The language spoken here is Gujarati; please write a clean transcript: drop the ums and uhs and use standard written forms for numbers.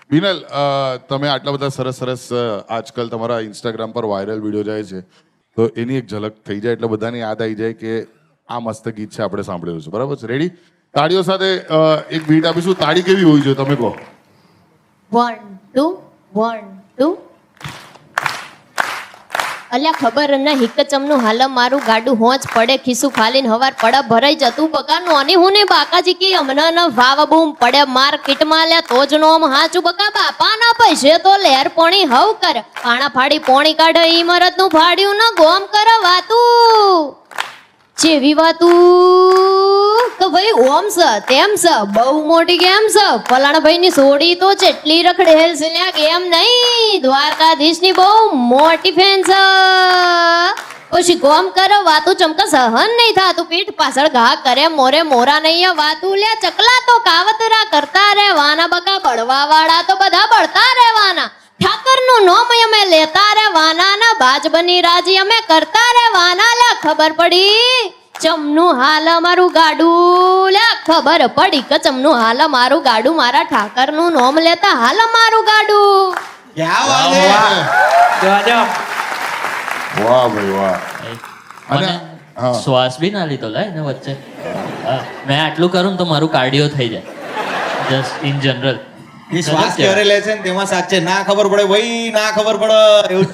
વિનલ, તમે આટલા બધા સરસ સરસ આજકાલ તમારા ઇન્સ્ટાગ્રામ પર વાયરલ વિડીયો જાય છે, તો એની એક ઝલક થઈ જાય એટલે બધાને યાદ આવી જાય કે આ મસ્ત ગીત છે, આપણે સાંભળ્યું છે. બરાબર છે? રેડી? તાળીઓ સાથે એક બીટ આપીશું. તાળી કેવી હોવી જોઈએ તમે કહો? 1 2 1 2. અલ્યા ખબર ન હિકચમનું હાલ મારું ગાડું હોંચ પડે ખિસ્સું ખાલીને હવાર પડા ભરાઈ જતું બકા નોની હું ને બાકાજી કી અમના ન વાવ બૂમ પડે માર્કેટમાં લે તો જ નોમ હાચું બકા બાપા ના પૈસે તો લેર પોણી હવ કર પાણા ફાડી પોણી કાઢે ઈમરત નું ફાડ્યું ન ગોમ કર વાતું જેવી વાતું તો ભાઈ ઓમ સ તેમ સ બહુ મોટી ગેમ સ ફલાણા ભાઈ ની સોડી તો જેટલી રખડેલ છે લ્યા ગેમ નહીં દ્વારકાધીશ ની બહુ મોટી ફેન છે પછી ગોમ કર વાતું ચમકા સહન નહીં થાતું પીઠ પાછળ ઘા કરે મોરે મોરા નહીં વાતું લે ચકલા તો કાવતરા કરતા રહેવાના બકા બળવા વાળા તો બધા બળતા રહેવાના ઠાકરનું નોમ અમે લેતા રહેવાના ના બાજ બની રાજી અમે કરતા રહેવાના લે ખબર પડી ચમનું હાલ અમારું ગાડું લે ખબર પડી કે ચમનું હાલ અમારું ગાડું મારા ઠાકરનું નોમ લેતા હાલ અમારું ગાડું. क्या बात है વાહ ભાઈ વાહ. અને હા, શ્વાસ બી ના લીધો લે એને વચ્ચે. મેં આટલું કરું ને તો મારું કાર્ડિયો થઈ જાય જસ્ટ ઇન જનરલ. એ શ્વાસ ક્યારે લે છે ને તેમાં સાચે ના ખબર પડે ભાઈ, ના ખબર પડે એવું જ